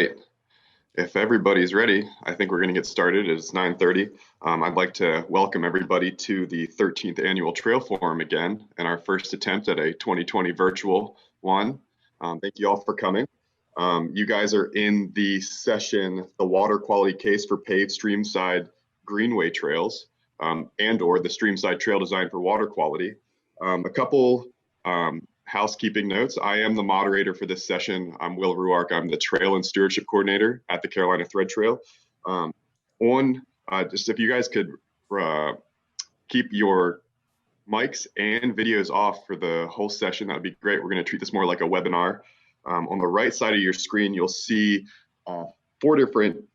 right. If everybody's ready, I think we're going to get started. It's 9:30. I'd like to welcome everybody to the 13th Annual Trail Forum again, and our first attempt at a 2020 virtual one. Thank you all for coming. You guys are in the session, the water quality case for paved Streamside Greenway trails, and or the Streamside trail design for water quality. A couple housekeeping notes. I am the moderator for this session. I'm Will Ruark. I'm the Trail and Stewardship Coordinator at the Carolina Thread Trail. Just if you guys could keep your mics and videos off for the whole session, that would be great. We're going to treat this more like a webinar. On the right side of your screen, you'll see 4 different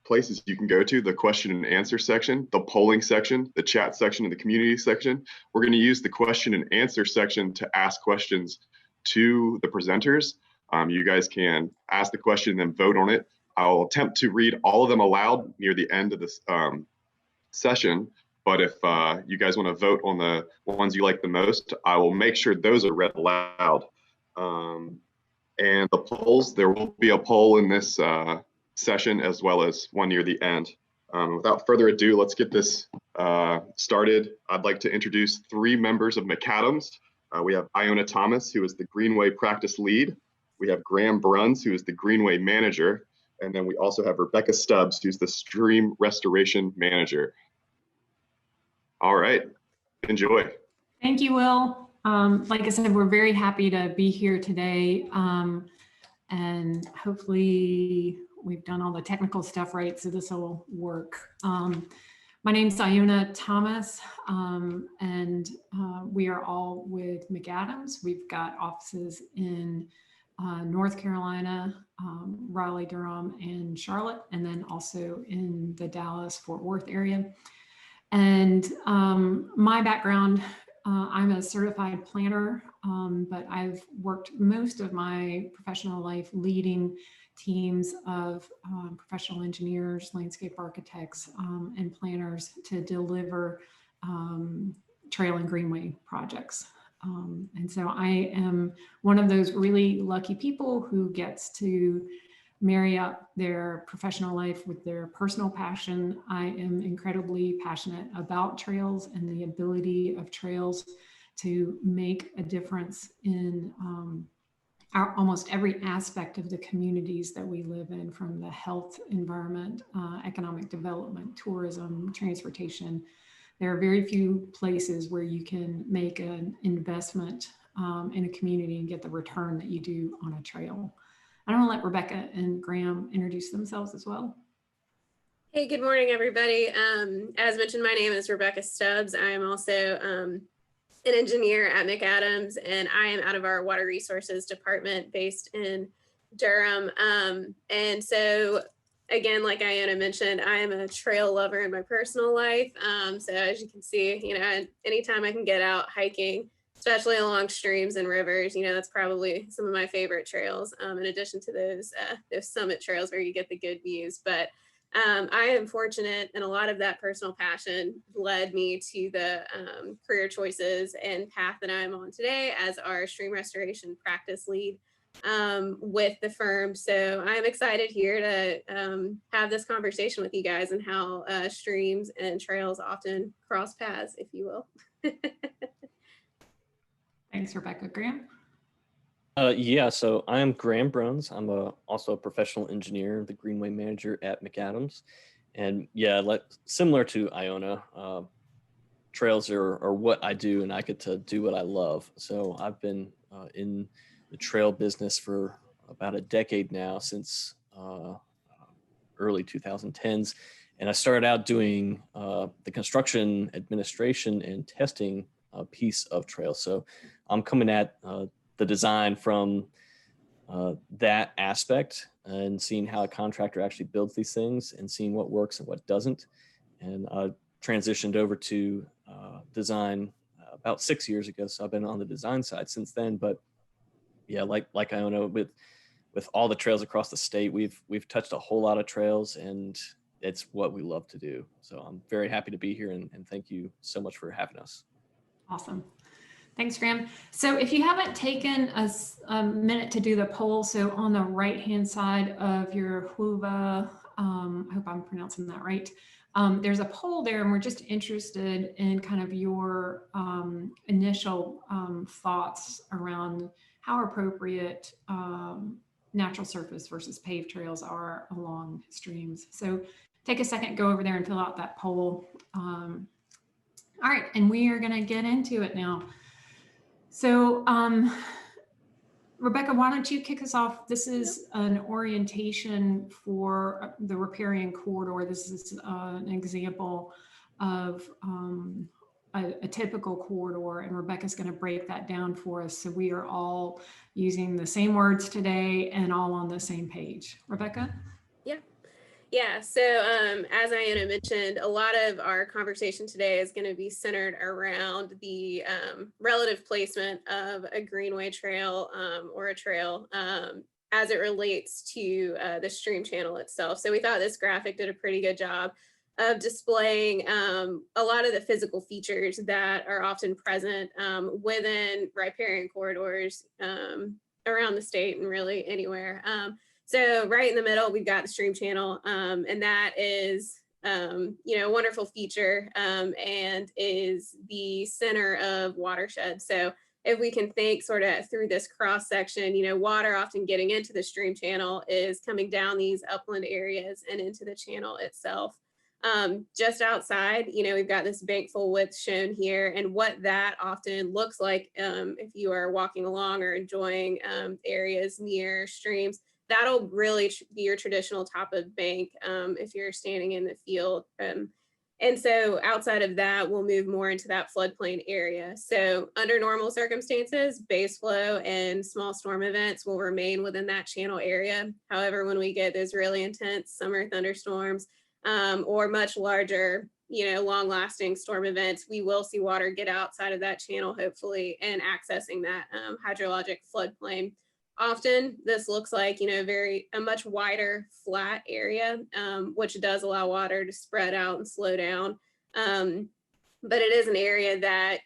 places you can go to: the question and answer section, the polling section, the chat section, and the community section. We're going to use the question and answer section to ask questions to the presenters. You guys can ask the question and then vote on it. I'll attempt to read all of them aloud near the end of this session, but if you guys want to vote on the ones you like the most, I will make sure those are read aloud. And the polls, there will be a poll in this session as well as one near the end. Without further ado, let's get this started. I'd like to introduce 3 members of McAdams. We have Iona Thomas, who is the Greenway practice lead. We have Graham Bruns, who is the Greenway manager. And then we also have Rebecca Stubs, who's the stream restoration manager. All right, enjoy. Thank you, Will. Like I said, we're very happy to be here today. And hopefully we've done all the technical stuff right, so this will work. My name's Iona Thomas, and we are all with McAdams. We've got offices in North Carolina, Raleigh, Durham, and Charlotte, and then also in the Dallas-Fort Worth area. And my background, I'm a certified planner, but I've worked most of my professional life leading teams of professional engineers, landscape architects, and planners to deliver trail and greenway projects. And so I am one of those really lucky people who gets to marry up their professional life with their personal passion. I am incredibly passionate about trails and the ability of trails to make a difference in almost every aspect of the communities that we live in, from the health, environment, economic development, tourism, transportation. There are very few places where you can make an investment in a community and get the return that you do on a trail. I want to let Rebecca and Graham introduce themselves as well. Hey, good morning, everybody. As mentioned, my name is Rebecca Stubs. I am also an engineer at McAdams, and I am out of our water resources department based in Durham. And so, again, like Iona mentioned, I am a trail lover in my personal life. So as you can see, you know, anytime I can get out hiking, especially along streams and rivers, you know, that's probably some of my favorite trails, in addition to those summit trails where you get the good views. But I am fortunate, and a lot of that personal passion led me to the career choices and path that I'm on today as our stream restoration practice lead with the firm. So I'm excited here to have this conversation with you guys and how streams and trails often cross paths, if you will. Thanks, Rebecca. Graham? Yeah, so I'm Graham Bruns. I'm also a professional engineer, the Greenway manager at McAdams. And yeah, similar to Iona, trails are what I do, and I get to do what I love. So I've been in the trail business for about a decade now, since early 2010s. And I started out doing the construction administration and testing piece of trails. So I'm coming at the design from that aspect and seeing how a contractor actually builds these things and seeing what works and what doesn't. And I transitioned over to design about 6 years ago. So I've been on the design side since then. But yeah, like Iona, with all the trails across the state, we've touched a whole lot of trails, and it's what we love to do. So I'm very happy to be here, and thank you so much for having us. Awesome. Thanks, Graham. So if you haven't taken a minute to do the poll, so on the right-hand side of your Whova, I hope I'm pronouncing that right, there's a poll there, and we're just interested in kind of your initial thoughts around how appropriate natural surface versus paved trails are along streams. So take a second, go over there and fill out that poll. All right, and we are going to get into it now. So Rebecca, why don't you kick us off? This is an orientation for the riparian corridor. This is an example of a typical corridor, and Rebecca's going to break that down for us. So we are all using the same words today and all on the same page. Rebecca? Yeah, so as Iona mentioned, a lot of our conversation today is going to be centered around the relative placement of a greenway trail or a trail as it relates to the stream channel itself. So we thought this graphic did a pretty good job of displaying a lot of the physical features that are often present within riparian corridors around the state and really anywhere. So right in the middle, we've got the stream channel, and that is, a wonderful feature and is the center of watershed. So if we can think sort of through this cross section, water often getting into the stream channel is coming down these upland areas and into the channel itself. Just outside, we've got this bank full width shown here, and what that often looks like if you are walking along or enjoying areas near streams. That'll really be your traditional top of bank if you're standing in the field. And so outside of that, we'll move more into that floodplain area. So under normal circumstances, base flow and small storm events will remain within that channel area. However, when we get those really intense summer thunderstorms or much larger, long lasting storm events, we will see water get outside of that channel, hopefully, and accessing that hydrologic floodplain. Often this looks like, a much wider flat area, which does allow water to spread out and slow down. But it is an area that,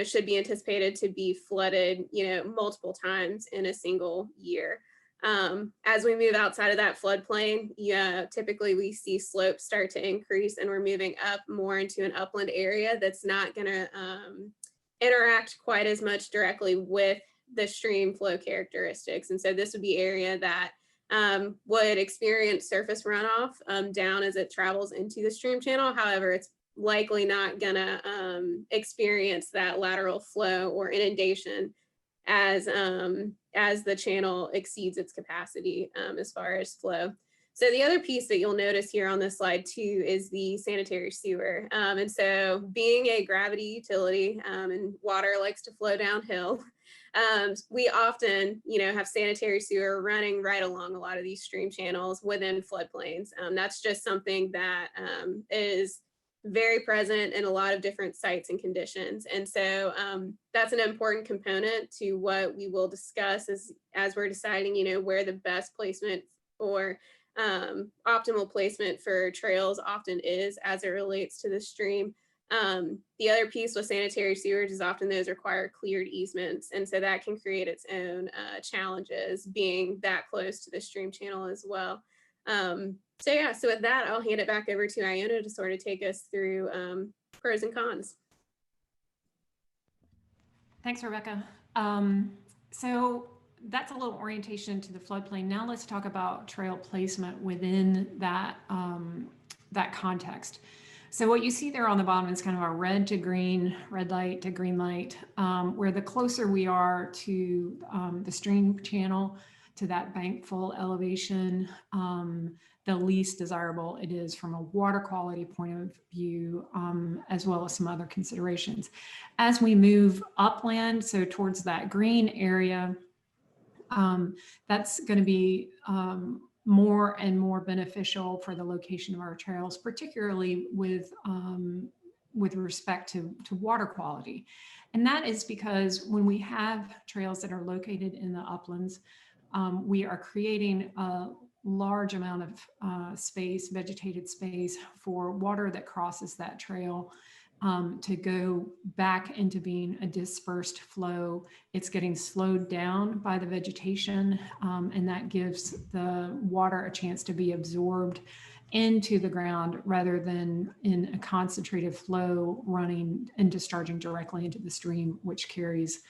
should be anticipated to be flooded, multiple times in a single year. As we move outside of that floodplain, typically we see slopes start to increase, and we're moving up more into an upland area that's not going to interact quite as much directly with the stream flow characteristics. And so this would be area that would experience surface runoff down as it travels into the stream channel. However, it's likely not gonna experience that lateral flow or inundation as the channel exceeds its capacity as far as flow. So the other piece that you'll notice here on this slide too is the sanitary sewer. And so being a gravity utility and water likes to flow downhill, we often, have sanitary sewer running right along a lot of these stream channels within floodplains. That's just something that is very present in a lot of different sites and conditions. And so that's an important component to what we will discuss as we're deciding, where the best placement or optimal placement for trails often is as it relates to the stream. The other piece with sanitary sewers is often those require cleared easements. And so that can create its own challenges being that close to the stream channel as well. So with that, I'll hand it back over to Iona to sort of take us through pros and cons. Thanks, Rebecca. So that's a little orientation to the floodplain. Now let's talk about trail placement within that, that context. So what you see there on the bottom is kind of a red to green, red light to green light, where the closer we are to the stream channel, to that bank full elevation, the least desirable it is from a water quality point of view, as well as some other considerations. As we move upland, so towards that green area, that's going to be more and more beneficial for the location of our trails, particularly with respect to water quality. And that is because when we have trails that are located in the uplands, we are creating a large amount of space, vegetated space for water that crosses that trail to go back into being a dispersed flow. It's getting slowed down by the vegetation, and that gives the water a chance to be absorbed into the ground rather than in a concentrated flow running and discharging directly into the stream, which carries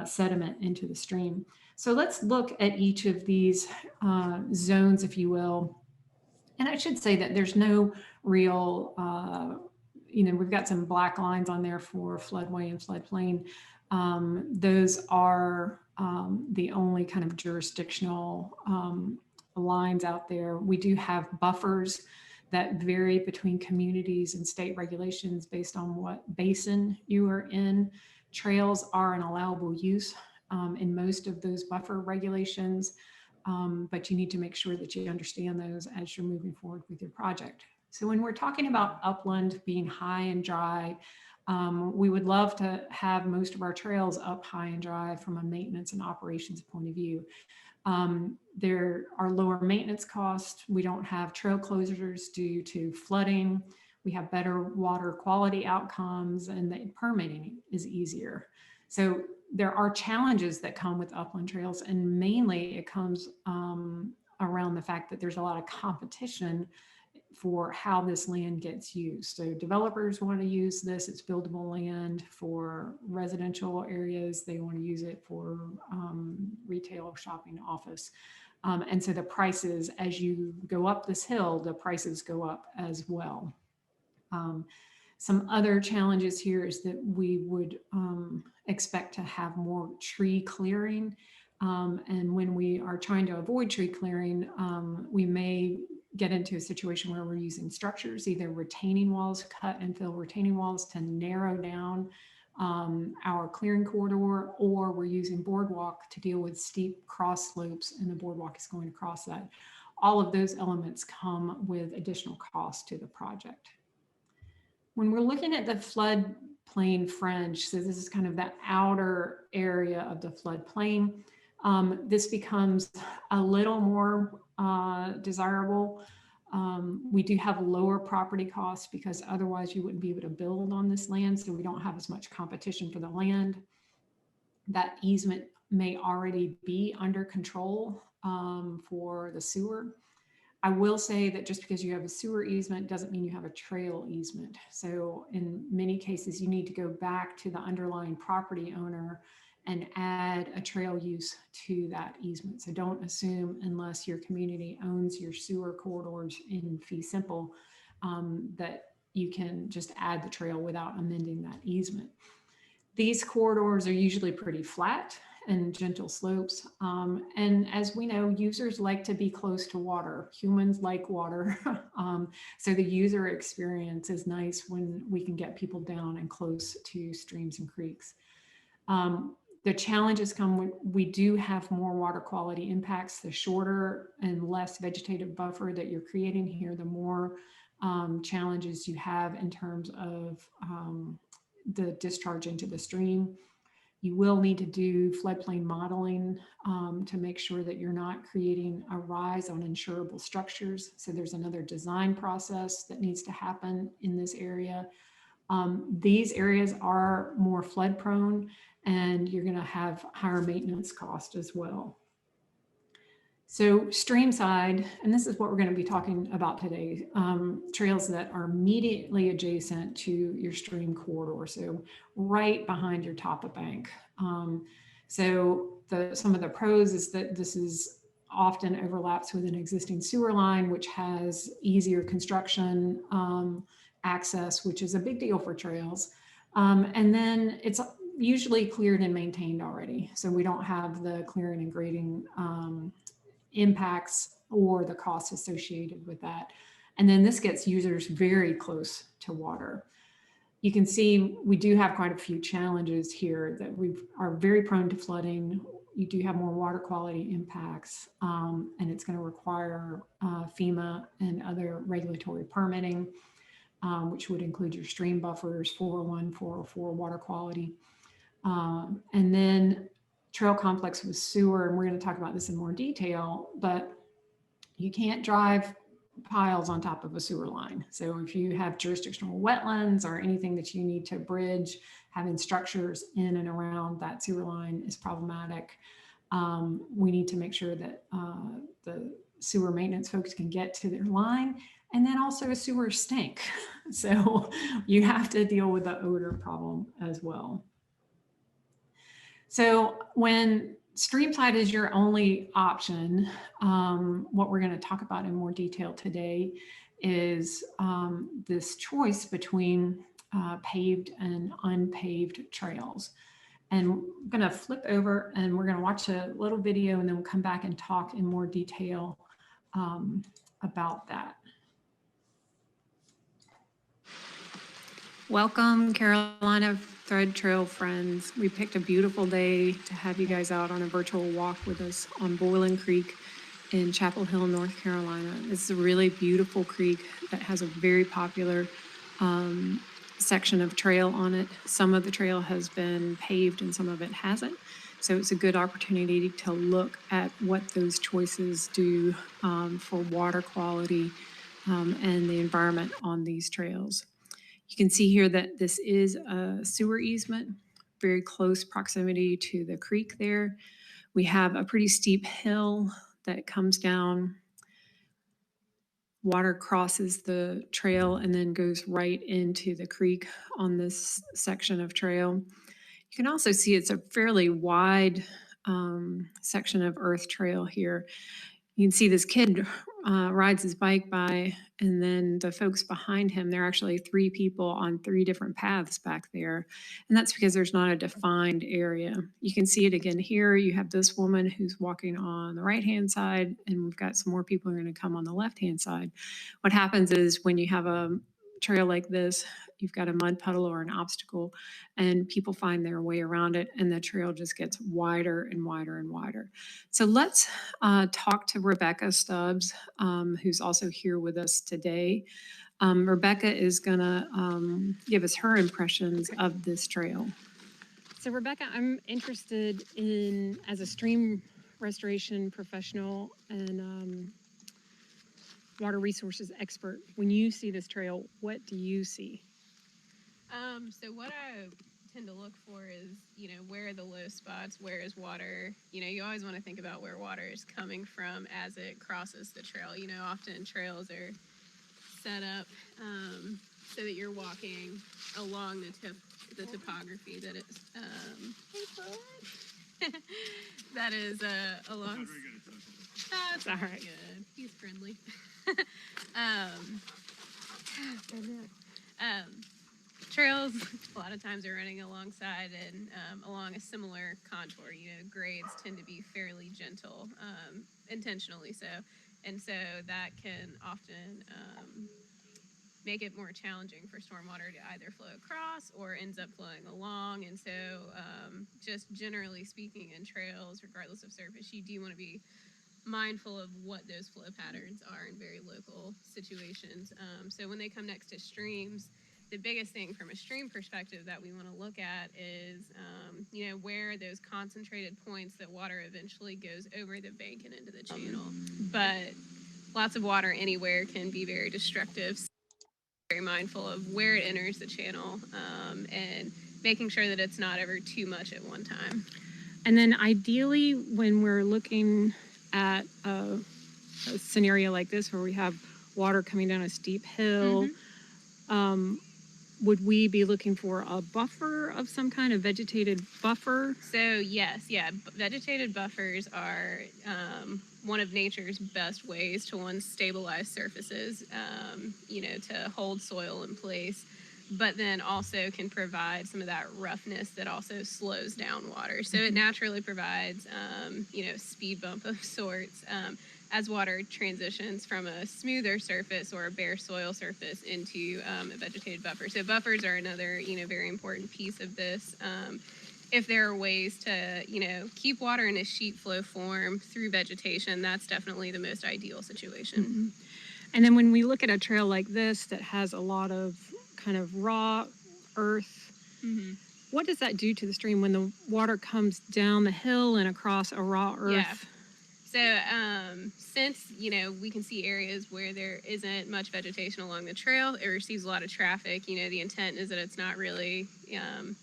sediment into the stream. So let's look at each of these zones, if you will. And I should say that there's no real, we've got some black lines on there for floodway and floodplain. Those are the only kind of jurisdictional lines out there. We do have buffers that vary between communities and state regulations based on what basin you are in. Trails are an allowable use in most of those buffer regulations, but you need to make sure that you understand those as you're moving forward with your project. So when we're talking about upland being high and dry, we would love to have most of our trails up high and dry from a maintenance and operations point of view. There are lower maintenance costs. We don't have trail closures due to flooding. We have better water quality outcomes, and the permitting is easier. So there are challenges that come with upland trails, and mainly it comes around the fact that there's a lot of competition for how this land gets used. So developers want to use this, it's buildable land for residential areas. They want to use it for retail, shopping, office. And so the prices, as you go up this hill, the prices go up as well. Some other challenges here is that we would expect to have more tree clearing. And when we are trying to avoid tree clearing, we may get into a situation where we're using structures, either retaining walls, cut and fill retaining walls to narrow down our clearing corridor, or we're using boardwalk to deal with steep cross slopes and the boardwalk is going across that. All of those elements come with additional cost to the project. When we're looking at the floodplain fringe, so this is kind of the outer area of the floodplain, this becomes a little more desirable. We do have lower property costs because otherwise you wouldn't be able to build on this land, so we don't have as much competition for the land. That easement may already be under control for the sewer. I will say that just because you have a sewer easement doesn't mean you have a trail easement. So in many cases, you need to go back to the underlying property owner and add a trail use to that easement. So don't assume, unless your community owns your sewer corridors in fee simple, that you can just add the trail without amending that easement. These corridors are usually pretty flat and gentle slopes. And as we know, users like to be close to water. Humans like water. So the user experience is nice when we can get people down and close to streams and creeks. The challenges come when we do have more water quality impacts. The shorter and less vegetative buffer that you're creating here, the more challenges you have in terms of the discharge into the stream. You will need to do floodplain modeling to make sure that you're not creating a rise on insurable structures. So there's another design process that needs to happen in this area. These areas are more flood prone, and you're going to have higher maintenance cost as well. So Streamside, and this is what we're going to be talking about today, trails that are immediately adjacent to your stream corridor, so right behind your top of bank. So some of the pros is that this is often overlaps with an existing sewer line, which has easier construction access, which is a big deal for trails. And then it's usually cleared and maintained already. So we don't have the clearing and grading impacts or the costs associated with that. And then this gets users very close to water. You can see we do have quite a few challenges here that we are very prone to flooding. You do have more water quality impacts, and it's going to require FEMA and other regulatory permitting, which would include your stream buffers, 401, 404 water quality. And then trail complex with sewer, and we're going to talk about this in more detail, but you can't drive piles on top of a sewer line. So if you have jurisdictional wetlands or anything that you need to bridge, having structures in and around that sewer line is problematic. We need to make sure that the sewer maintenance folks can get to their line, and then also sewer stink. So you have to deal with the odor problem as well. So when Streamside is your only option, what we're going to talk about in more detail today is this choice between paved and unpaved trails. And I'm going to flip over and we're going to watch a little video, and then we'll come back and talk in more detail about that. Welcome, Carolina Thread Trail friends. We picked a beautiful day to have you guys out on a virtual walk with us on Boiling Creek in Chapel Hill, North Carolina. This is a really beautiful creek that has a very popular section of trail on it. Some of the trail has been paved and some of it hasn't. So it's a good opportunity to look at what those choices do for water quality and the environment on these trails. You can see here that this is a sewer easement, very close proximity to the creek there. We have a pretty steep hill that comes down. Water crosses the trail and then goes right into the creek on this section of trail. You can also see it's a fairly wide section of earth trail here. You can see this kid rides his bike by, and then the folks behind him, there are actually 3 people on 3 different paths back there. And that's because there's not a defined area. You can see it again here. You have this woman who's walking on the right-hand side, and we've got some more people who are going to come on the left-hand side. What happens is when you have a trail like this, you've got a mud puddle or an obstacle, and people find their way around it, and the trail just gets wider and wider and wider. So let's talk to Rebecca Stubs, who's also here with us today. Rebecca is gonna give us her impressions of this trail. So Rebecca, I'm interested in, as a stream restoration professional and water resources expert, when you see this trail, what do you see? So what I tend to look for is, where are the low spots? Where is water? You always want to think about where water is coming from as it crosses the trail. Often trails are set up so that you're walking along the topography that is that is along. That's all right. Good. He's friendly. Trails a lot of times are running alongside and along a similar contour. Grades tend to be fairly gentle, intentionally so, and so that can often make it more challenging for stormwater to either flow across or ends up flowing along. And so just generally speaking, in trails, regardless of surface, you do want to be mindful of what those flow patterns are in very local situations. So when they come next to streams, the biggest thing from a stream perspective that we want to look at is, where are those concentrated points that water eventually goes over the bank and into the channel. But lots of water anywhere can be very destructive. So very mindful of where it enters the channel and making sure that it's not ever too much at one time. And then ideally, when we're looking at a scenario like this where we have water coming down a steep hill, would we be looking for a buffer of some kind of vegetated buffer? So yes, vegetated buffers are one of nature's best ways to stabilize surfaces, to hold soil in place, but then also can provide some of that roughness that also slows down water. So it naturally provides, speed bump of sorts as water transitions from a smoother surface or a bare soil surface into a vegetated buffer. So buffers are another, very important piece of this. If there are ways to, keep water in a sheet flow form through vegetation, that's definitely the most ideal situation. And then when we look at a trail like this that has a lot of kind of raw earth, what does that do to the stream when the water comes down the hill and across a raw earth? So since, you know, we can see areas where there isn't much vegetation along the trail, it receives a lot of traffic. You know, the intent is that it's not really,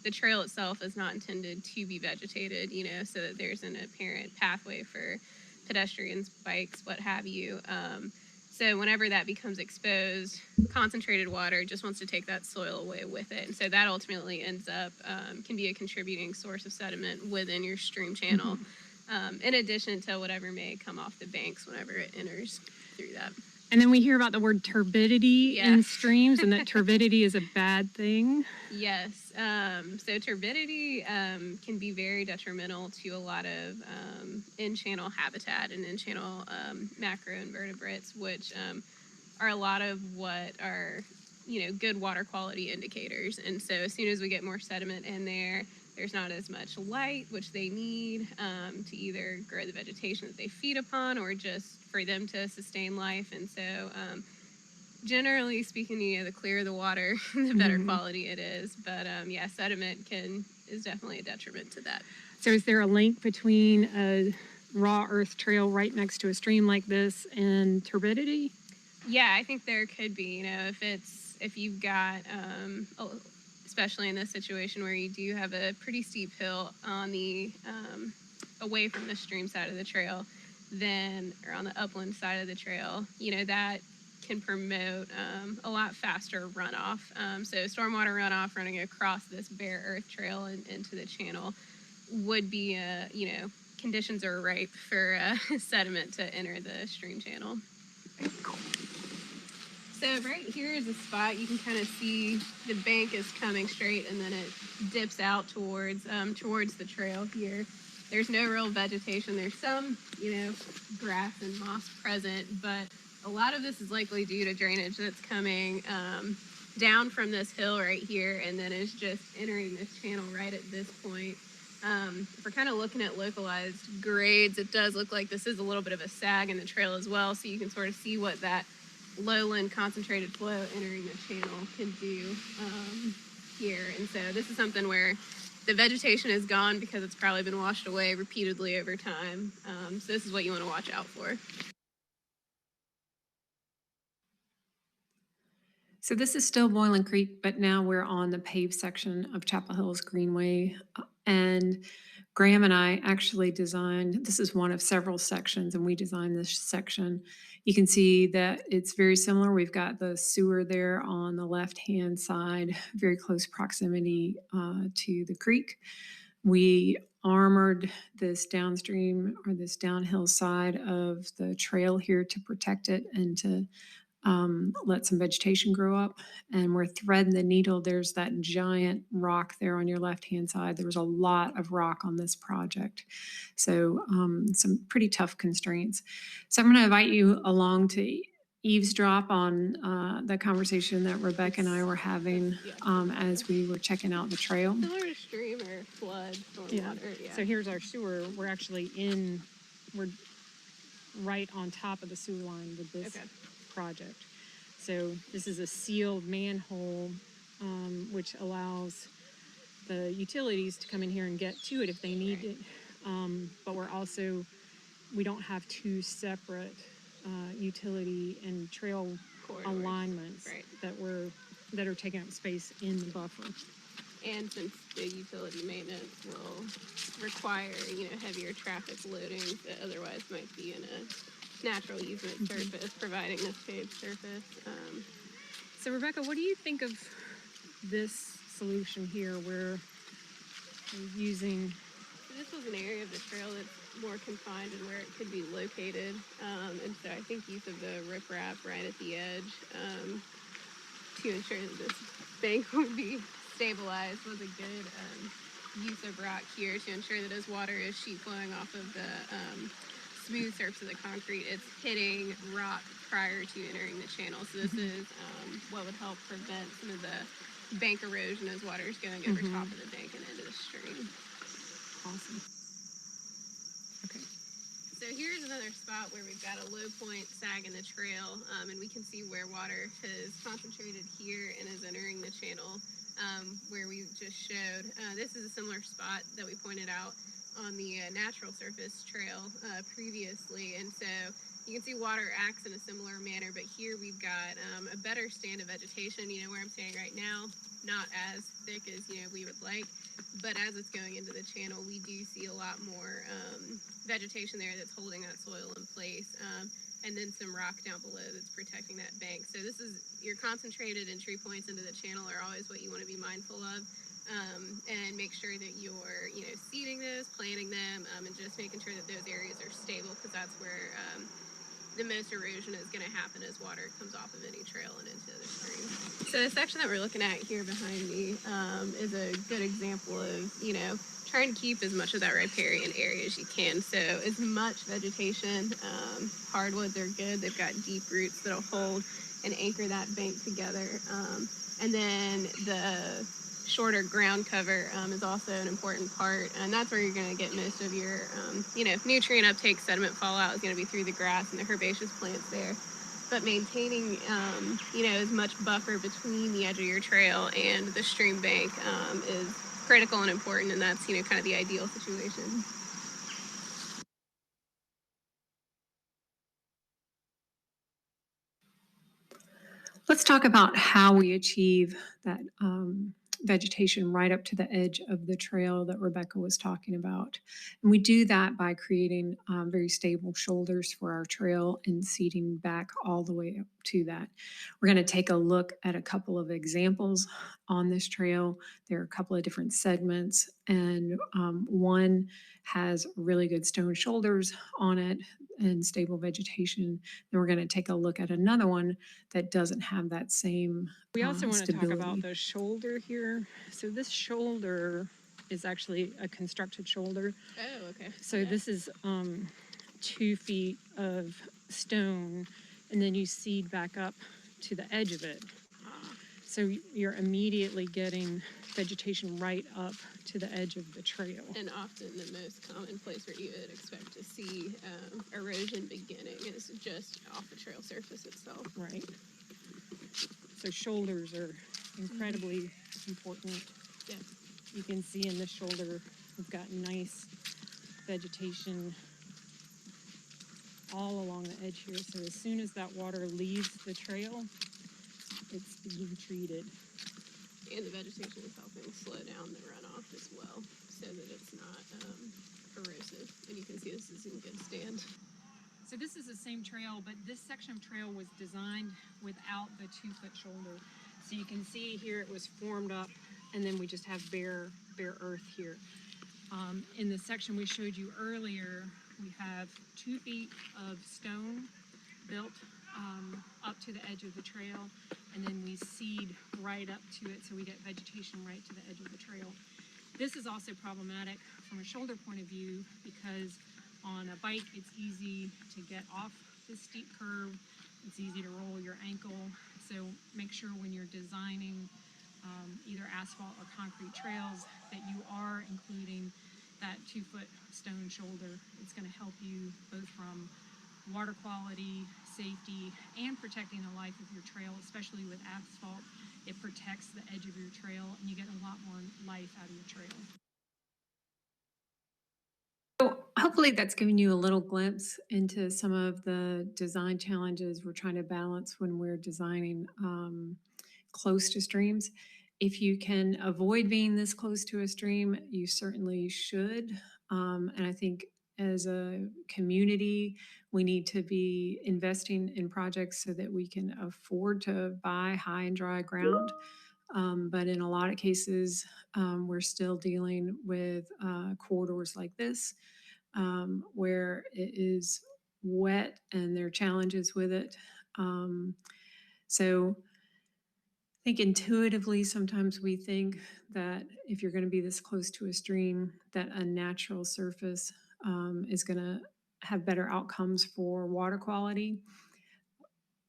the trail itself is not intended to be vegetated, you know, so that there's an apparent pathway for pedestrians, bikes, what have you. So whenever that becomes exposed, concentrated water just wants to take that soil away with it. And so that ultimately ends up, can be a contributing source of sediment within your stream channel. In addition to whatever may come off the banks whenever it enters through that. And then we hear about the word turbidity in streams, and that turbidity is a bad thing. Yes. So turbidity can be very detrimental to a lot of in-channel habitat and in-channel macroinvertebrates, which are a lot of what are, you know, good water quality indicators. And so as soon as we get more sediment in there, there's not as much light, which they need to either grow the vegetation that they feed upon or just for them to sustain life. And so generally speaking, you know, the clearer the water, the better quality it is. But yeah, sediment is definitely a detriment to that. So is there a link between a raw earth trail right next to a stream like this and turbidity? Yeah, I think there could be, you know, if you've got, especially in this situation where you do have a pretty steep hill on the, away from the stream side of the trail, then, or on the upland side of the trail, you know, that can promote a lot faster runoff. So stormwater runoff running across this bare earth trail and into the channel would be, you know, conditions are ripe for sediment to enter the stream channel. So right here is a spot you can kind of see the bank is coming straight and then it dips out towards the trail here. There's no real vegetation. There's some, you know, grass and moss present, but a lot of this is likely due to drainage that's coming down from this hill right here and then is just entering this channel right at this point. If we're kind of looking at localized grades, it does look like this is a little bit of a sag in the trail as well, so you can sort of see what that lowland concentrated flow entering the channel can do here. And so this is something where the vegetation is gone because it's probably been washed away repeatedly over time. So this is what you want to watch out for. So this is still Boiling Creek, but now we're on the paved section of Chapel Hills Greenway. And Graham and I actually designed, this is one of several sections, and we designed this section. You can see that it's very similar. We've got the sewer there on the left-hand side, very close proximity to the creek. We armored this downstream or this downhill side of the trail here to protect it and to let some vegetation grow up. And we're threading the needle. There's that giant rock there on your left-hand side. There was a lot of rock on this project. So some pretty tough constraints. So I'm going to invite you along to eavesdrop on the conversation that Rebecca and I were having as we were checking out the trail. Similar to stream or flood, stormwater. Yeah. So here's our sewer. We're actually we're right on top of the sewer line with this project. So this is a sealed manhole, which allows the utilities to come in here and get to it if they need it. But we don't have two separate utility and trail corridors, alignments that are taking up space in the buffer. And since the utility maintenance will require, you know, heavier traffic loading that otherwise might be in a natural easement surface, providing this paved surface. So Rebecca, what do you think of this solution here where we're using... This was an area of the trail that's more confined and where it could be located. And so I think use of the riprap right at the edge to ensure that this bank would be stabilized was a good use of rock here to ensure that as water is sheet flowing off of the smooth surface of the concrete, it's hitting rock prior to entering the channel. So this is what would help prevent some of the bank erosion as water is going over top of the bank and into the stream. Awesome. Okay. So here's another spot where we've got a low point sag in the trail, and we can see where water has concentrated here and is entering the channel where we just showed. This is a similar spot that we pointed out on the natural surface trail previously, and so you can see water acts in a similar manner, but here we've got a better stand of vegetation. You know, where I'm standing right now, not as thick as, you know, we would like, but as it's going into the channel, we do see a lot more vegetation there that's holding that soil in place, and then some rock down below that's protecting that bank. So this is, your concentrated entry points into the channel are always what you want to be mindful of, and make sure that you're, you know, seeding those, planting them, and just making sure that those areas are stable, because that's where the most erosion is going to happen as water comes off of any trail and into the stream. So the section that we're looking at here behind me is a good example of, you know, trying to keep as much of that riparian area as you can. So as much vegetation, hardwoods are good. They've got deep roots that'll hold and anchor that bank together. And then the shorter ground cover is also an important part, and that's where you're going to get most of your you know, nutrient uptake. Sediment fallout is going to be through the grass and the herbaceous plants there, but maintaining you know, as much buffer between the edge of your trail and the stream bank is critical and important, and that's, you know, kind of the ideal situation. Let's talk about how we achieve that vegetation right up to the edge of the trail that Rebecca was talking about. And we do that by creating very stable shoulders for our trail and seeding back all the way up to that. We're going to take a look at a couple of examples on this trail. There are a couple of different segments, and one has really good stone shoulders on it and stable vegetation. Then we're going to take a look at another one that doesn't have that same We also want to talk stability. about the shoulder here. So this shoulder is actually a constructed shoulder. Oh, okay. So Yeah. this is 2 feet of stone, and then you seed back up to the edge of it. So you're immediately getting vegetation right up to the edge of the trail. And often the most common place where you would expect to see erosion beginning is just off the trail surface itself. Right. So shoulders are incredibly important. Yeah. You can see in this shoulder, we've got nice vegetation all along the edge here. So as soon as that water leaves the trail, it's being treated. And the vegetation is helping slow down the runoff as well, so that it's not corrosive. And you can see this is in good stand. So this is the same trail, but this section of trail was designed without the 2-foot shoulder. So you can see here it was formed up, and then we just have bare earth here. In the section we showed you earlier, we have 2 feet of stone built up to the edge of the trail, and then we seed right up to it, so we get vegetation right to the edge of the trail. This is also problematic from a shoulder point of view, because on a bike it's easy to get off this steep curve, it's easy to roll your ankle, so make sure when you're designing either asphalt or concrete trails that you are including that 2-foot stone shoulder. It's going to help you both from water quality, safety, and protecting the life of your trail, especially with asphalt. It protects the edge of your trail, and you get a lot more life out of your trail. So hopefully that's given you a little glimpse into some of the design challenges we're trying to balance when we're designing close to streams. If you can avoid being this close to a stream, you certainly should. And I think as a community, we need to be investing in projects so that we can afford to buy high and dry ground. But in a lot of cases, we're still dealing with corridors like this, where it is wet and there are challenges with it. So I think intuitively, sometimes we think that if you're going to be this close to a stream, that a natural surface is going to have better outcomes for water quality.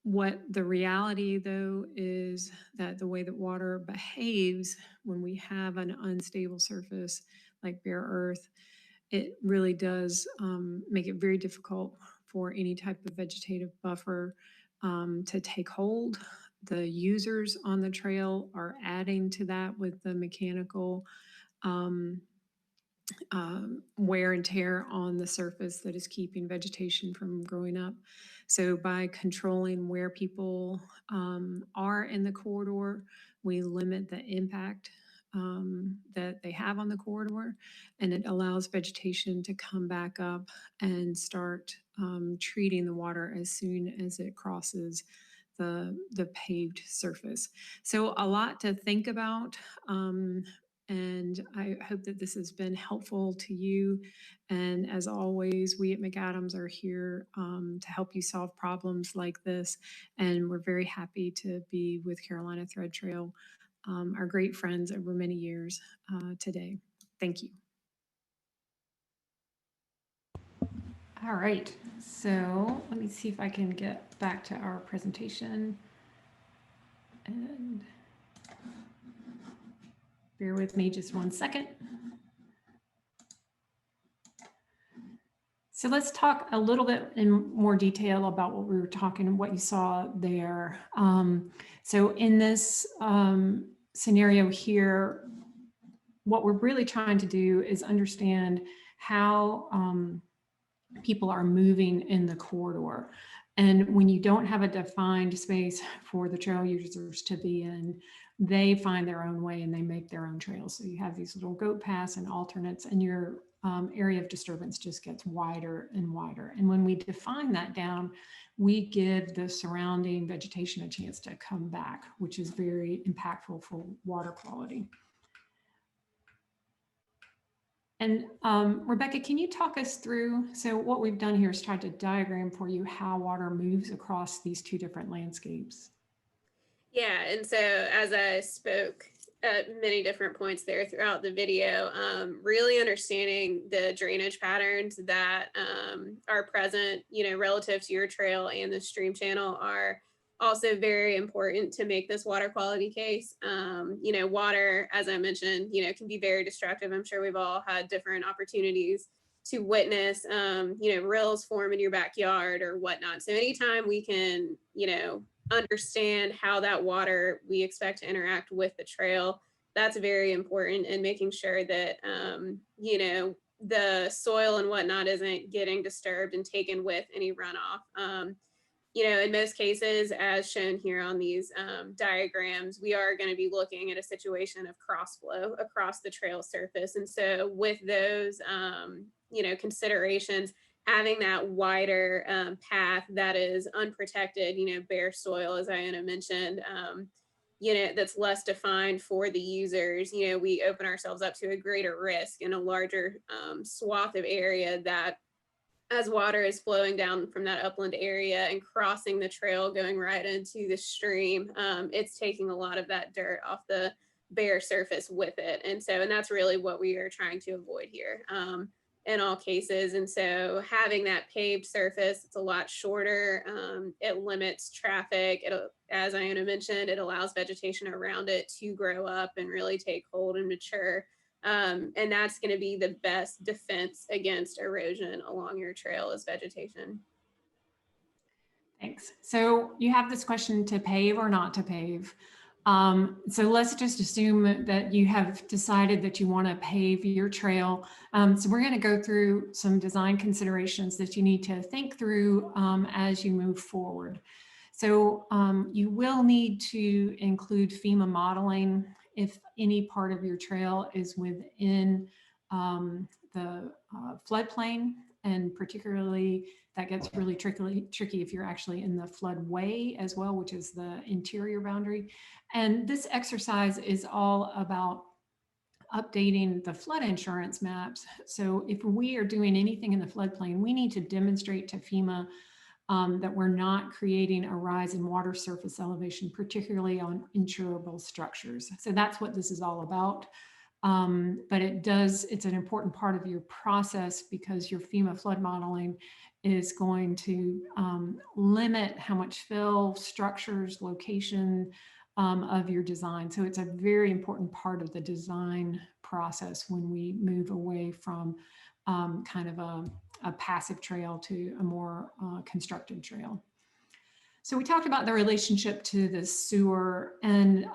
What the reality, though, is that the way that water behaves when we have an unstable surface like bare earth, it really does make it very difficult for any type of vegetative buffer to take hold. The users on the trail are adding to that with the mechanical wear and tear on the surface that is keeping vegetation from growing up. So by controlling where people are in the corridor, we limit the impact that they have on the corridor, and it allows vegetation to come back up and start treating the water as soon as it crosses the paved surface. So a lot to think about. And I hope that this has been helpful to you. And as always, we at McAdams are here to help you solve problems like this. And we're very happy to be with Carolina Thread Trail, our great friends over many years today. Thank you. All right, so let me see if I can get back to our presentation. And bear with me just one second. So let's talk a little bit in more detail about what we were talking, what you saw there. So in this scenario here, what we're really trying to do is understand how people are moving in the corridor. And when you don't have a defined space for the trail users to be in, they find their own way and they make their own trails. So you have these little goat paths and alternates, and your area of disturbance just gets wider and wider. And when we define that down, we give the surrounding vegetation a chance to come back, which is very impactful for water quality. And Rebecca, can you talk us through, so what we've done here is tried to diagram for you how water moves across these two different landscapes. Yeah, and so as I spoke at many different points there throughout the video, really understanding the drainage patterns that are present, relative to your trail and the stream channel are also very important to make this water quality case. Water, as I mentioned, can be very destructive. I'm sure we've all had different opportunities to witness, rills form in your backyard or whatnot. So anytime we can, understand how that water we expect to interact with the trail, that's very important, and making sure that, the soil and whatnot isn't getting disturbed and taken with any runoff. In most cases, as shown here on these diagrams, we are going to be looking at a situation of cross flow across the trail surface. And so with those, considerations, having that wider path that is unprotected, bare soil, as Iona mentioned, that's less defined for the users, we open ourselves up to a greater risk in a larger swath of area that, as water is flowing down from that upland area and crossing the trail, going right into the stream, it's taking a lot of that dirt off the bare surface with it. And that's really what we are trying to avoid here in all cases. And so having that paved surface, it's a lot shorter. It limits traffic. As Iona mentioned, it allows vegetation around it to grow up and really take hold and mature. And that's going to be the best defense against erosion along your trail, is vegetation. Thanks. So you have this question to pave or not to pave. So let's just assume that you have decided that you want to pave your trail. So we're going to go through some design considerations that you need to think through as you move forward. So you will need to include FEMA modeling if any part of your trail is within the floodplain, and particularly that gets really tricky if you're actually in the floodway as well, which is the interior boundary. And this exercise is all about updating the flood insurance maps. So if we are doing anything in the floodplain, we need to demonstrate to FEMA that we're not creating a rise in water surface elevation, particularly on insurable structures. So that's what this is all about. But it's an important part of your process, because your FEMA flood modeling is going to limit how much fill, structures, location of your design. So it's a very important part of the design process when we move away from kind of a passive trail to a more constructed trail. So we talked about the relationship to the sewer, and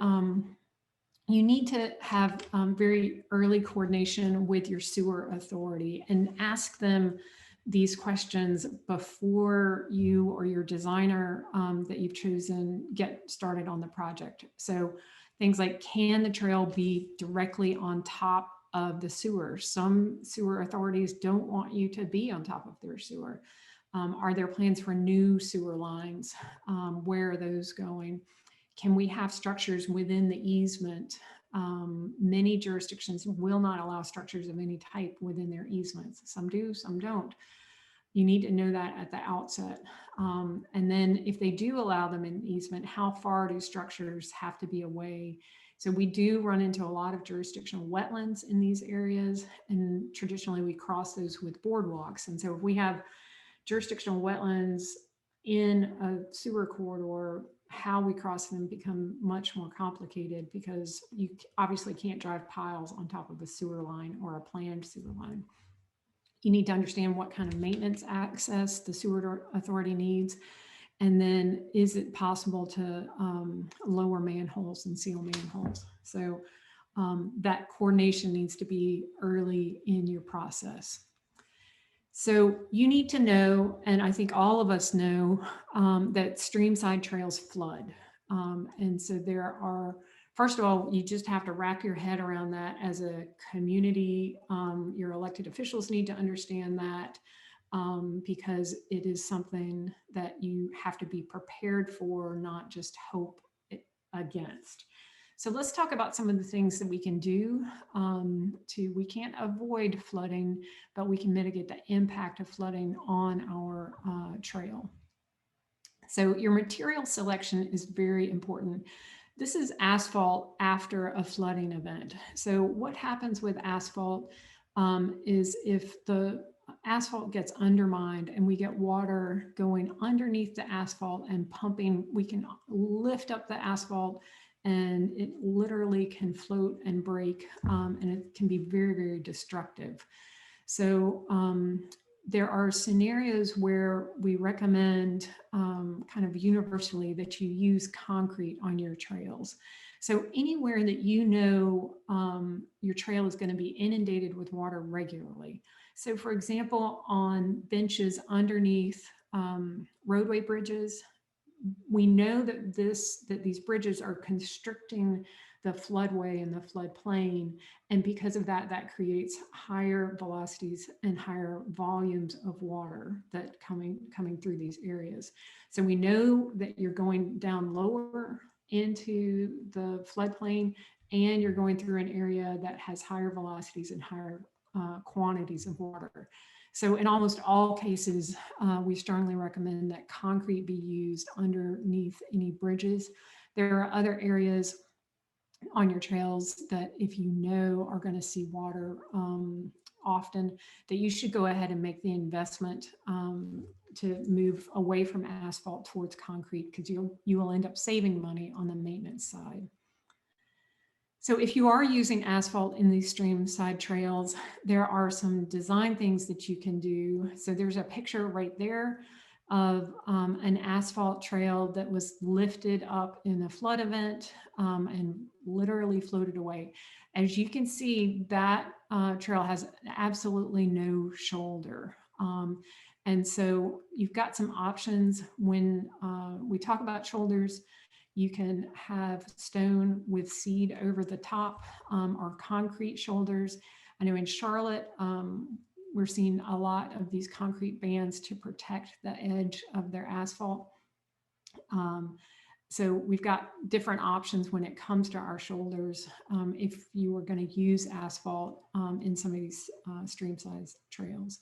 You need to have very early coordination with your sewer authority and ask them these questions before you or your designer that you've chosen get started on the project. So things like, can the trail be directly on top of the sewer? Some sewer authorities don't want you to be on top of their sewer. Are there plans for new sewer lines? Where are those going? Can we have structures within the easement? Many jurisdictions will not allow structures of any type within their easements. Some do, some don't. You need to know that at the outset. And then if they do allow them in easement, how far do structures have to be away? So we do run into a lot of jurisdictional wetlands in these areas, and traditionally we cross those with boardwalks. And so if we have jurisdictional wetlands in a sewer corridor, how we cross them become much more complicated because you obviously can't drive piles on top of a sewer line or a planned sewer line. You need to understand what kind of maintenance access the sewer authority needs. And then is it possible to lower manholes and seal manholes? So that coordination needs to be early in your process. So you need to know, and I think all of us know, that streamside trails flood. And so there are, first of all, you just have to wrap your head around that as a community. Your elected officials need to understand that because it is something that you have to be prepared for, not just hope against. So let's talk about some of the things that we can do we can't avoid flooding, but we can mitigate the impact of flooding on our trail. So your material selection is very important. This is asphalt after a flooding event. So what happens with asphalt is if the asphalt gets undermined and we get water going underneath the asphalt and pumping, we can lift up the asphalt and it literally can float and break, and it can be very, very destructive. So there are scenarios where we recommend kind of universally that you use concrete on your trails. So anywhere that you know your trail is going to be inundated with water regularly. So for example, on benches underneath roadway bridges, we know that these bridges are constricting the floodway and the floodplain, and because of that, that creates higher velocities and higher volumes of water that coming through these areas. So we know that you're going down lower into the floodplain, and you're going through an area that has higher velocities and higher quantities of water. So in almost all cases, we strongly recommend that concrete be used underneath any bridges. There are other areas on your trails that if you know are going to see water often, that you should go ahead and make the investment to move away from asphalt towards concrete, because you will end up saving money on the maintenance side. So if you are using asphalt in these stream side trails, there are some design things that you can do. So there's a picture right there of an asphalt trail that was lifted up in a flood event and literally floated away. As you can see, that trail has absolutely no shoulder. And so you've got some options when we talk about shoulders. You can have stone with seed over the top or concrete shoulders. I know in Charlotte, we're seeing a lot of these concrete bands to protect the edge of their asphalt. So we've got different options when it comes to our shoulders if you were going to use asphalt in some of these stream size trails.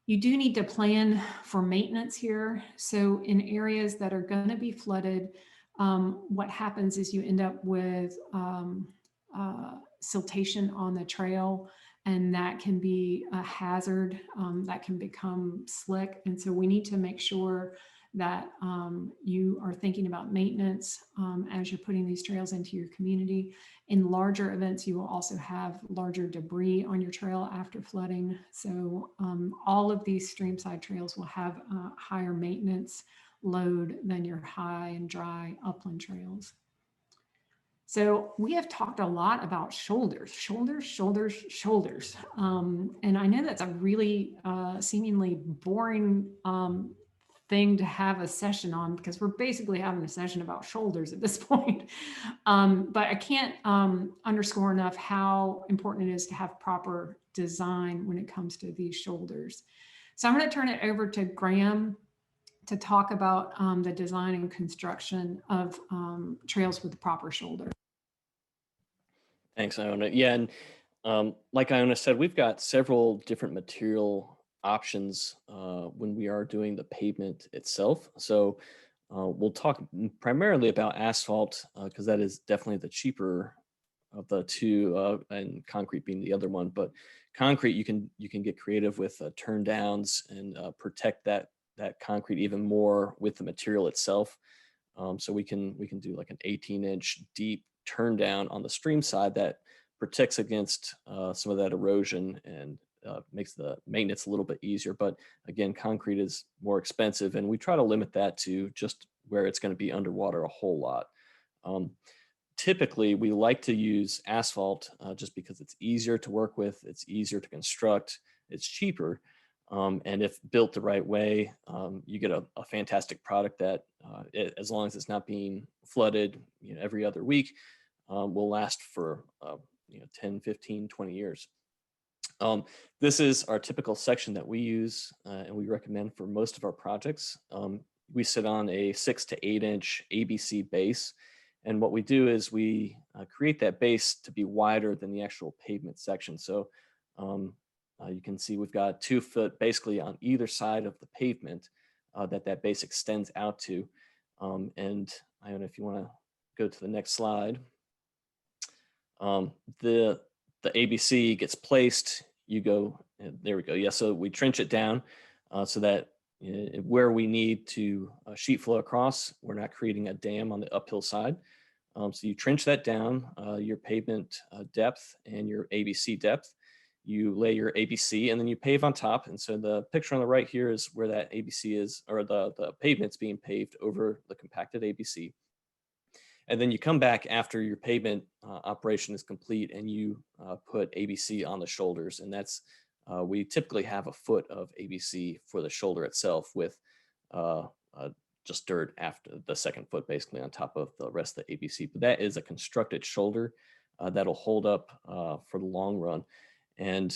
You do need to plan for maintenance here. So in areas that are going to be flooded, what happens is you end up with siltation on the trail, and that can be a hazard that can become slick. And so we need to make sure that you are thinking about maintenance as you're putting these trails into your community. In larger events, you will also have larger debris on your trail after flooding. So all of these streamside trails will have a higher maintenance load than your high and dry upland trails. So we have talked a lot about shoulders. And I know that's a really seemingly boring thing to have a session on, because we're basically having a session about shoulders at this point. But I can't underscore enough how important it is to have proper design when it comes to these shoulders. So I'm going to turn it over to Graham to talk about the design and construction of trails with the proper shoulder. Thanks, Iona. Yeah, and like Iona said, we've got several different material options when we are doing the pavement itself. So we'll talk primarily about asphalt because that is definitely the cheaper of the two, and concrete being the other one. But concrete, you can get creative with turn downs and protect that concrete even more with the material itself. So we can do like an 18-inch deep turn down on the stream side that protects against some of that erosion and makes the maintenance a little bit easier. But again, concrete is more expensive, and we try to limit that to just where it's going to be underwater a whole lot. Typically, we like to use asphalt just because it's easier to work with, it's easier to construct, it's cheaper. And if built the right way, you get a fantastic product that, as long as it's not being flooded, every other week, will last for 10, 15, 20 years. This is our typical section that we use and we recommend for most of our projects. We sit on a 6 to 8 inch ABC base. And what we do is we create that base to be wider than the actual pavement section. So you can see we've got 2 foot basically on either side of the pavement that base extends out to. And I don't know if you want to go to the next slide. The ABC gets placed, you go, there we go. Yeah, so we trench it down so that where we need to sheet flow across, we're not creating a dam on the uphill side. So you trench that down, your pavement depth and your ABC depth. You lay your ABC and then you pave on top. And so the picture on the right here is where that ABC is, or the pavement's being paved over the compacted ABC. And then you come back after your pavement operation is complete and you put ABC on the shoulders. And that's, we typically have a foot of ABC for the shoulder itself with just dirt after the second foot basically on top of the rest of the ABC. But that is a constructed shoulder that'll hold up for the long run. And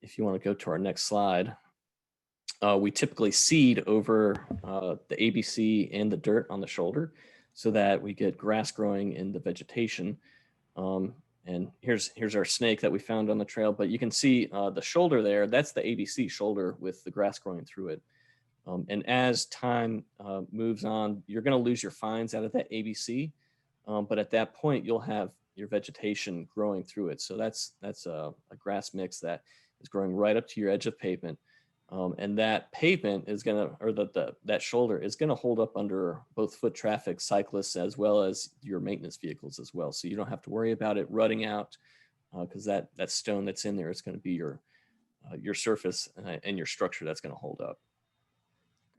if you want to go to our next slide, we typically seed over the ABC and the dirt on the shoulder so that we get grass growing in the vegetation. And here's our snake that we found on the trail, but you can see the shoulder there, that's the ABC shoulder with the grass growing through it. And as time moves on, you're going to lose your fines out of that ABC, but at that point you'll have your vegetation growing through it. So that's a grass mix that is growing right up to your edge of pavement. And that pavement is going to, or that shoulder is going to hold up under both foot traffic, cyclists, as well as your maintenance vehicles as well. So you don't have to worry about it rutting out because that stone that's in there is going to be your surface and your structure that's going to hold up.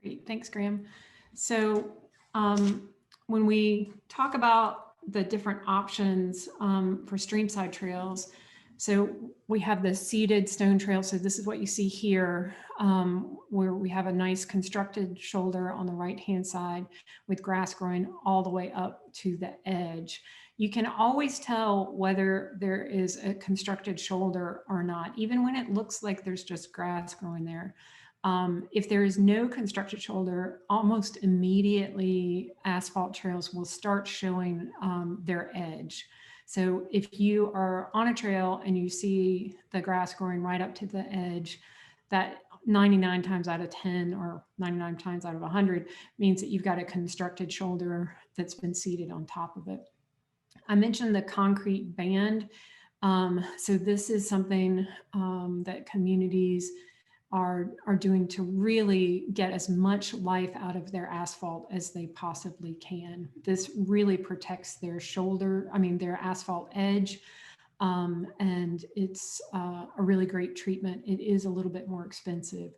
Great, thanks, Graham. So when we talk about the different options for streamside trails, so we have the seeded stone trail. So this is what you see here, where we have a nice constructed shoulder on the right-hand side with grass growing all the way up to the edge. You can always tell whether there is a constructed shoulder or not, even when it looks like there's just grass growing there. If there is no constructed shoulder, almost immediately asphalt trails will start showing their edge. So if you are on a trail and you see the grass growing right up to the edge, that 99 times out of 10 or 99 times out of 100 means that you've got a constructed shoulder that's been seeded on top of it. I mentioned the concrete band. So this is something that communities are doing to really get as much life out of their asphalt as they possibly can. This really protects their their asphalt edge, and it's a really great treatment. It is a little bit more expensive.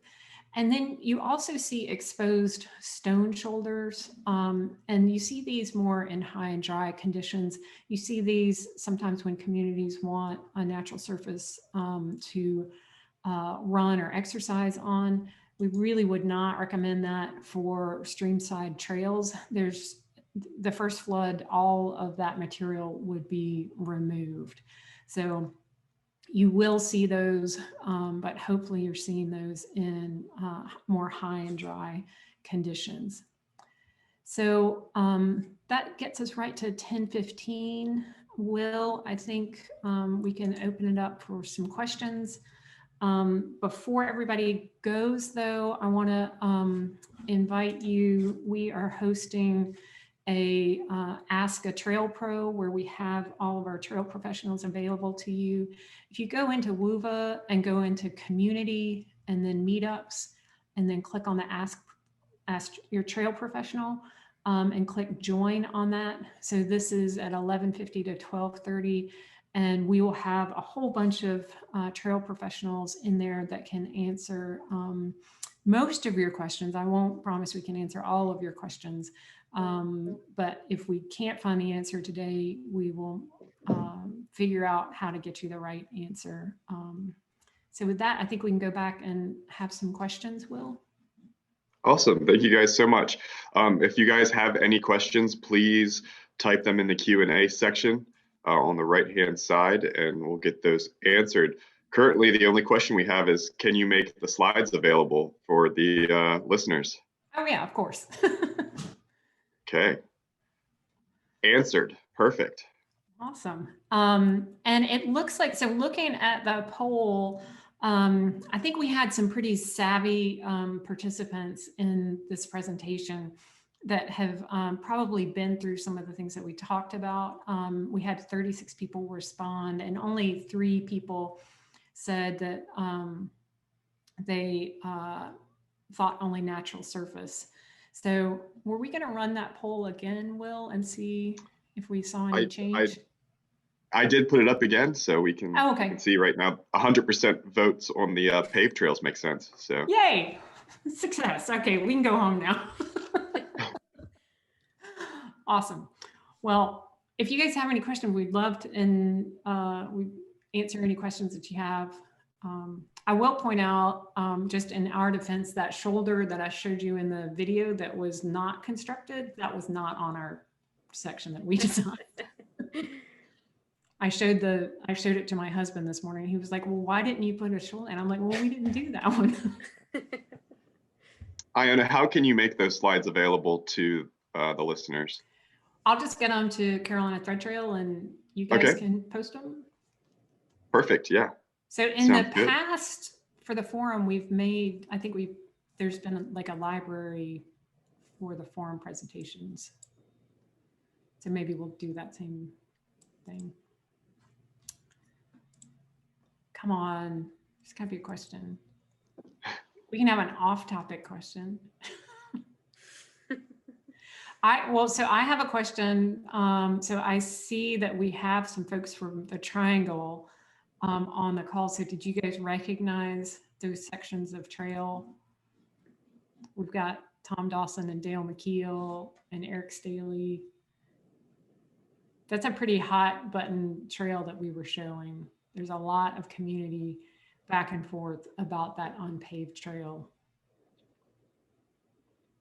And then you also see exposed stone shoulders, and you see these more in high and dry conditions. You see these sometimes when communities want a natural surface to run or exercise on. We really would not recommend that for streamside trails. There's the first flood, all of that material would be removed. So you will see those, but hopefully you're seeing those in more high and dry conditions. So that gets us right to 10:15. Will, I think we can open it up for some questions. Before everybody goes though, I want to invite you, we are hosting a Ask a Trail Pro where we have all of our trail professionals available to you. If you go into WUVA and go into community and then meetups and then click on the Ask Your Trail Professional and click join on that. So this is at 11:50 to 12:30. And we will have a whole bunch of trail professionals in there that can answer most of your questions. I won't promise we can answer all of your questions, but if we can't find the answer today, we will figure out how to get you the right answer. So with that, I think we can go back and have some questions, Will. Awesome. Thank you guys so much. If you guys have any questions, please type them in the Q&A section on the right-hand side, and we'll get those answered. Currently, the only question we have is, can you make the slides available for the listeners? Oh yeah, of course. Okay. Answered. Perfect. Awesome. And it looks like, so looking at the poll, I think we had some pretty savvy participants in this presentation that have probably been through some of the things that we talked about. We had 36 people respond, and only 3 people said that they thought only natural surface. So were we gonna run that poll again, Will, and see if we saw any change? I did put it up again, so we can, oh, okay. You can see right now 100% votes on the paved trails make sense. So yay, success. Okay, we can go home now. Awesome. Well, if you guys have any questions, we'd love to we answer any questions that you have. I will point out, just in our defense, that shoulder that I showed you in the video that was not constructed, that was not on our section that we designed. I showed it to my husband this morning. He was like, well, why didn't you put a shoulder? And I'm like, well, we didn't do that one. Iona, how can you make those slides available to the listeners? I'll just get them to Carolina Thread Trail and you guys can post them. Perfect, yeah. So in the past, for the forum, we've made, I think there's been like a library for the forum presentations. So maybe we'll do that same thing. Come on, there's gotta be a question. We can have an off-topic question. So I have a question. So I see that we have some folks from the Triangle on the call. So did you guys recognize those sections of trail? We've got Tom Dawson and Dale McKeel and Eric Staley. That's a pretty hot button trail that we were showing. There's a lot of community back and forth about that unpaved trail.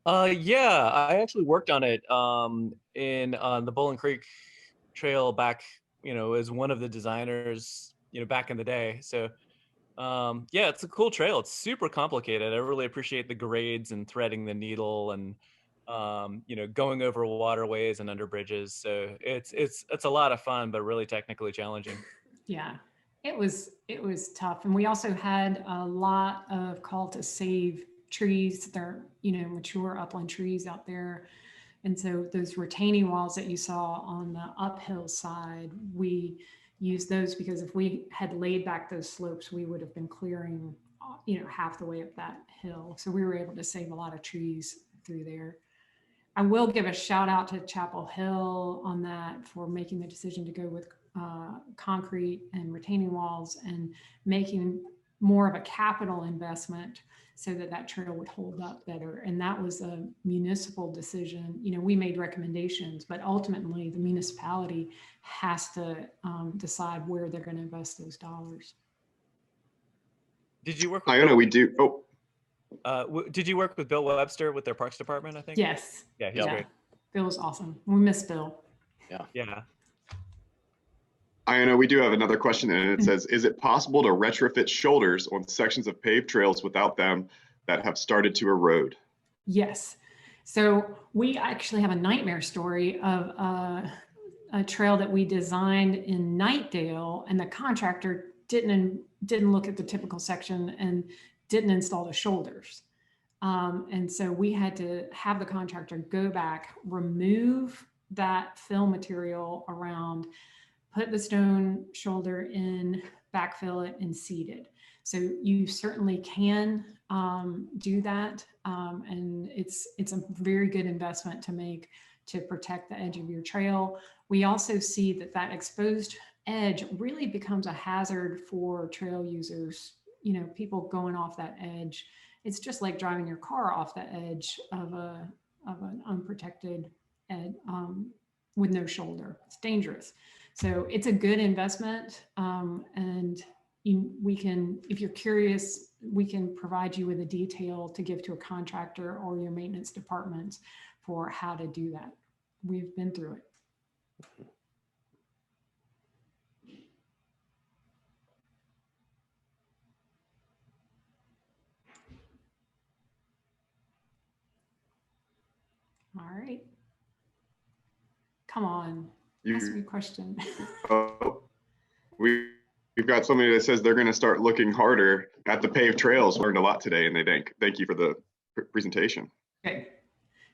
Yeah, I actually worked on it in the Bowling Creek Trail back, as one of the designers, back in the day. So yeah, it's a cool trail. It's super complicated. I really appreciate the grades and threading the needle and going over waterways and under bridges. So it's a lot of fun, but really technically challenging. Yeah, it was tough. And we also had a lot of call to save trees. They're, mature upland trees out there. And so those retaining walls that you saw on the uphill side, we used those because if we had laid back those slopes, we would have been clearing, half the way up that hill. So we were able to save a lot of trees through there. I will give a shout out to Chapel Hill on that for making the decision to go with concrete and retaining walls and making more of a capital investment so that that trail would hold up better. And that was a municipal decision. You know, we made recommendations, but ultimately the municipality has to decide where they're going to invest those dollars. Did you work with Iona, Bill, we do. did you work with Bill Webster with their Parks Department, I think? Yes. Yeah, he's great. Bill was awesome. We miss Bill. Yeah. Iona, we do have another question, and it says, is it possible to retrofit shoulders on sections of paved trails without them that have started to erode? Yes. So we actually have a nightmare story of a trail that we designed in Nightdale, and the contractor didn't look at the typical section and didn't install the shoulders. And so we had to have the contractor go back, remove that fill material around, put the stone shoulder in, backfill it, and seed it. So you certainly can do that. And it's a very good investment to make to protect the edge of your trail. We also see that that exposed edge really becomes a hazard for trail users. You know, people going off that edge. It's just like driving your car off the edge of an unprotected edge with no shoulder. It's dangerous. So it's a good investment, and we can, if you're curious, we can provide you with a detail to give to a contractor or your maintenance department for how to do that. We've been through it. All right. Come on, ask me a question. We've got somebody that says they're going to start looking harder at the paved trails. Learned a lot today, and they thank you for the presentation. Okay.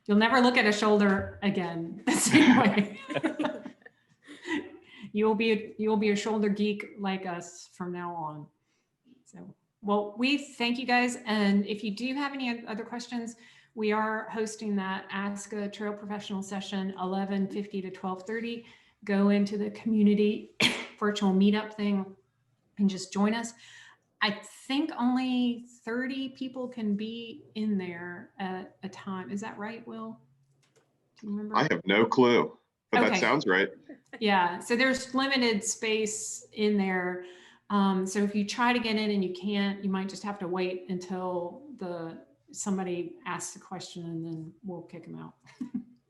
You'll never look at a shoulder again the same way. You'll be a shoulder geek like us from now on. So, well, we thank you guys. And if you do have any other questions, we are hosting that Ask a Trail Professional session, 11:50 to 12:30. Go into the community virtual meetup thing and just join us. I think only 30 people can be in there at a time. Is that right, Will? Do you remember? I have no clue, but Okay. That sounds right. Yeah, so there's limited space in there. So if you try to get in and you can't, you might just have to wait until somebody asks a question and then we'll kick them out.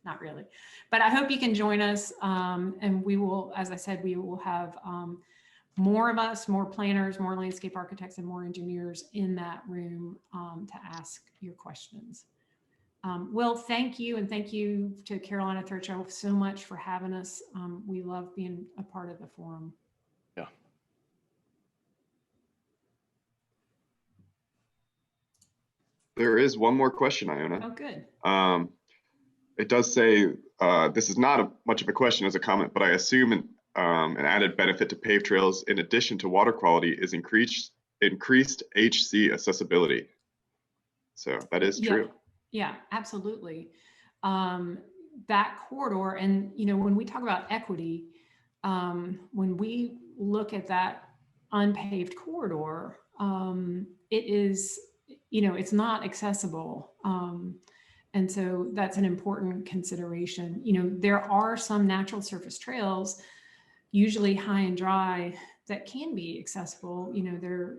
Not really, but I hope you can join us. And we will, as I said, we will have more of us, more planners, more landscape architects, and more engineers in that room to ask your questions. Will, thank you. And thank you to Carolina Third Trail so much for having us. We love being a part of the forum. Yeah. There is one more question, Iona. Oh, good. It does say, this is not much of a question as a comment, but I assume an added benefit to paved trails in addition to water quality is increased HC accessibility. So that is true. Yeah, absolutely. That corridor, and you know, when we talk about equity, when we look at that unpaved corridor, it is, you know, it's not accessible. And so that's an important consideration. You know, there are some natural surface trails, usually high and dry, that can be accessible. You know, they're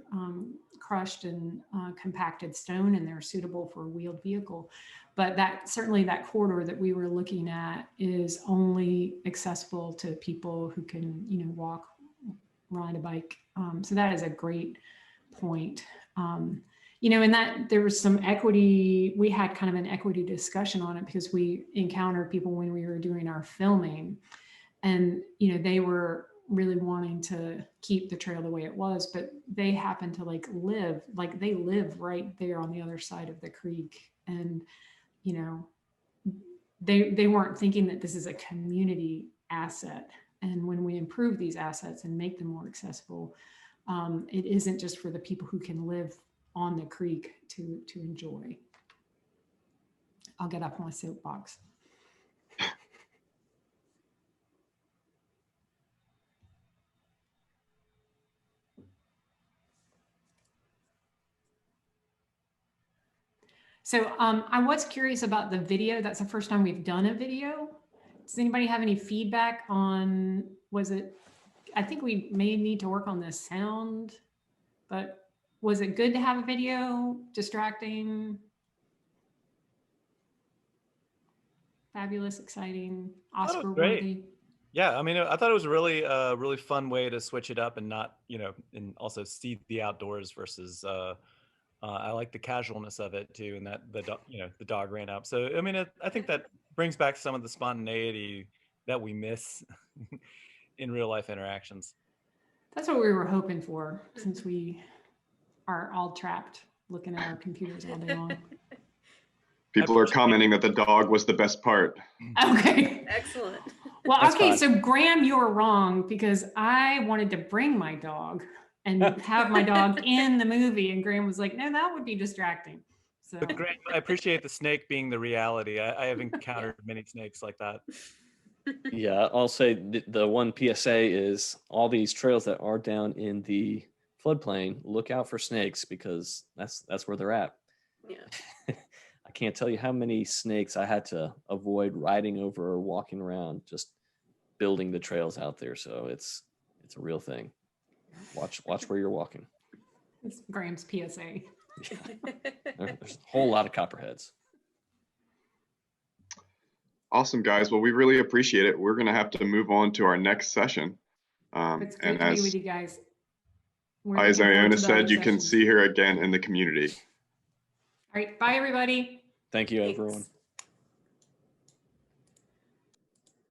crushed and compacted stone, and they're suitable for a wheeled vehicle. But certainly that corridor that we were looking at is only accessible to people who can, you know, walk, ride a bike. So that is a great point. You know, and that there was some equity, we had kind of an equity discussion on it because we encountered people when we were doing our filming, and, you know, they were really wanting to keep the trail the way it was, but they happen to they live right there on the other side of the creek. And, you know, they weren't thinking that this is a community asset. And when we improve these assets and make them more accessible, it isn't just for the people who can live on the creek to enjoy. I'll get up on my soapbox. So I was curious about the video. That's the first time we've done a video. Does anybody have any feedback on, I think we may need to work on the sound, but was it good to have a video? Distracting? Fabulous, exciting, Oscar worthy? Yeah, I mean, I thought it was a really fun way to switch it up and not, and also see the outdoors versus, I like the casualness of it too, and that the dog ran up. So I mean, I think that brings back some of the spontaneity that we miss in real life interactions. That's what we were hoping for, since we are all trapped looking at our computers all day long. People are commenting that the dog was the best part. Okay. Excellent. Well, That's okay, fine. so Graham, you were wrong, because I wanted to bring my dog and have my dog in the movie, and Graham was like, no, that would be distracting. So But Grant, I appreciate the snake being the reality. I have encountered many snakes like that. Yeah, I'll say the one PSA is all these trails that are down in the floodplain, look out for snakes, because that's where they're at. Yeah. I can't tell you how many snakes I had to avoid riding over or walking around, just building the trails out there. So it's a real thing. Watch where you're walking. it's Graham's PSA. There's a whole lot of copperheads. Awesome, guys. Well, we really appreciate it. We're going to have to move on to our next session. It's great And to be as with you guys. We're As looking forward Iona to the said, other you can sessions. see her again in the community. All right, bye everybody. Thank you, Thanks. everyone.